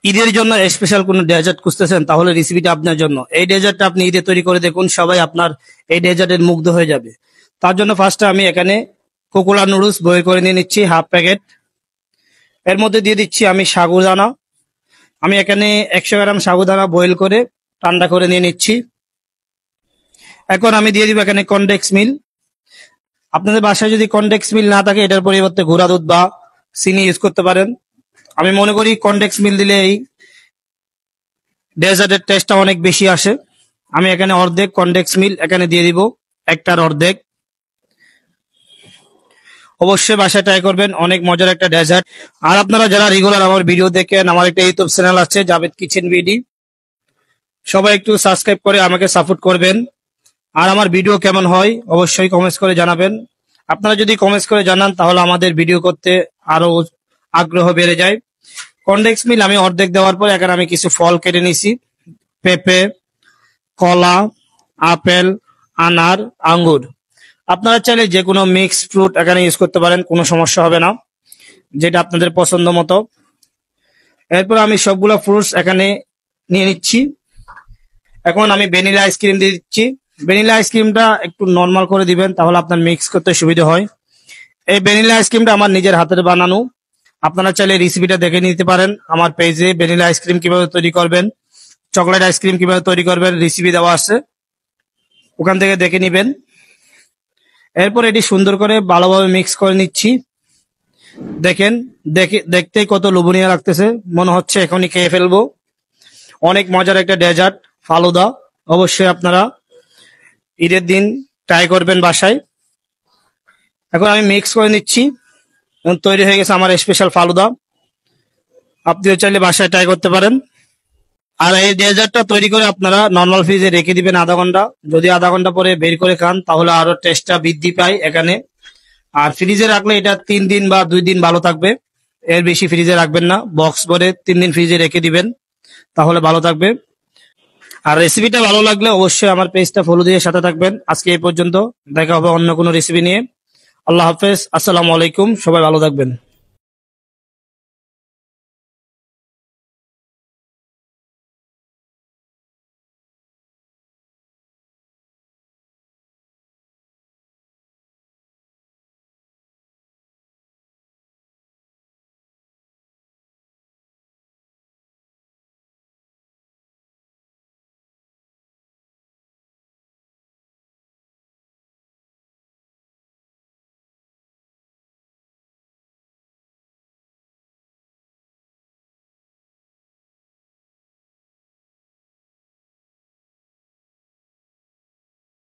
ঈদের জন্য স্পেশাল কোনো ডেজার্ট খুঁজতেছেন, তাহলে রেসিপিটা আপনার জন্য। এই ডেজার্টটা আপনি ঈদে তৈরি করে দেখুন, সবাই আপনার এই ডেজার্টের মুগ্ধ হয়ে যাবে। তার জন্য ফার্স্টে আমি এখানে কোকোলা নুডলস বয়েল করে নিয়ে নিচ্ছি হাফ প্যাকেট। এর মধ্যে দিয়ে দিচ্ছি আমি সাগুদানা। আমি এখানে 100 গ্রাম সাগুদানা বয়েল করে ঠান্ডা করে নিয়ে নিচ্ছি। এখন আমি দিয়ে দিব এখানে কনডেক্স মিল্ক। আপনাদের বাসায় যদি কনডেক্স মিল্ক না থাকে, এটার পরিবর্তে গুঁড়া দুধ বা চিনি ইউজ করতে পারেন। আমি মনে করি কনডেক্স মিল্ক দিলে এই ডেজার্টের টেস্টটা অনেক বেশি আসে। আমি এখানে অর্ধেক কনডেক্স মিল্ক এখানে দিয়ে দিব, একটার অর্ধেক। অবশ্যই বাসায় ট্রাই করবেন, অনেক মজার একটা ডেজার্ট। আর আপনারা যারা রেগুলার আমার ভিডিও দেখেন, আমার একটা ইউটিউব চ্যানেল আছে জাভেদ কিচেন বিডি, সবাই একটু সাবস্ক্রাইব করে আমাকে সাপোর্ট করবেন। আর আমার ভিডিও কেমন হয় অবশ্যই কমেন্টস করে জানাবেন। আপনারা যদি কমেন্টস করে জানান, তাহলে আমাদের ভিডিও করতে আরো আগ্রহ বেড়ে যায়। কনডেক্স মিল্ক আমি অর্ধেক দেওয়ার পর এখানে আমি কিছু ফল কেটে নিছি, পেঁপে, কলা, আপেল, আনার, আঙ্গুর। আপনারা চাইলে যে কোনো মিক্স ফ্রুট এখানে ইউজ করতে পারেন, কোনো সমস্যা হবে না, যেটা আপনাদের পছন্দ মতো। এরপর আমি সবগুলো ফ্রুটস এখানে নিয়ে নিচ্ছি। এখন আমি ভ্যানিলা আইসক্রিম দিয়ে দিচ্ছি। ভ্যানিলা আইসক্রিমটা একটু নর্মাল করে দিবেন, তাহলে আপনার মিক্স করতে সুবিধা হয়। এই ভ্যানিলা আইসক্রিমটা আমার নিজের হাতের বানানো। আপনারা চাইলে রেসিপিটা দেখে নিতে পারেন আমার পেজে। ভ্যানিলা আইসক্রিম কিভাবে তৈরি করবেন, চকলেট আইসক্রিম কিভাবে তৈরি করবেন, রেসিপি দেওয়া আছে, ওখান থেকে দেখে নিবেন। এরপর এটি সুন্দর করে ভালোভাবে মিক্স করে নিচ্ছি। দেখেন, দেখতেই কত লোভনীয় লাগতেছে, মনে হচ্ছে এখনই খেয়ে ফেলবো। অনেক মজার একটা ডেজার্ট ফালুদা। অবশ্যই আপনারা ঈদের দিন ট্রাই করবেন বাসায়। এখন আমি মিক্স করে নিচ্ছি, তৈরি হয়ে গেছে আমার স্পেশাল ফালুদা। আপনিও চাইলে বাসায় ট্রাই করতে পারেন। আর এই ডেজার্টটা তৈরি করে আপনারা নর্মাল ফ্রিজে রেখে দিবেন আধা ঘন্টা। যদি আধা ঘন্টা পরে বের করে খান, তাহলে আরো টেস্টটা বৃদ্ধি পায় এখানে। আর ফ্রিজে রাখলে এটা 3 দিন বা 2 দিন ভালো থাকবে, এর বেশি ফ্রিজে রাখবেন না। বক্স ভরে 3 দিন ফ্রিজে রেখে দিবেন, তাহলে ভালো থাকবে। আর রেসিপিটা ভালো লাগলে অবশ্যই আমার পেজটা ফলো দিয়ে সাথে থাকবেন। আজকে এই পর্যন্ত, দেখা হবে অন্য কোনো রেসিপি নিয়ে। আল্লাহ হাফেজ, আসসালামু আলাইকুম, সবাই ভালো থাকবেন।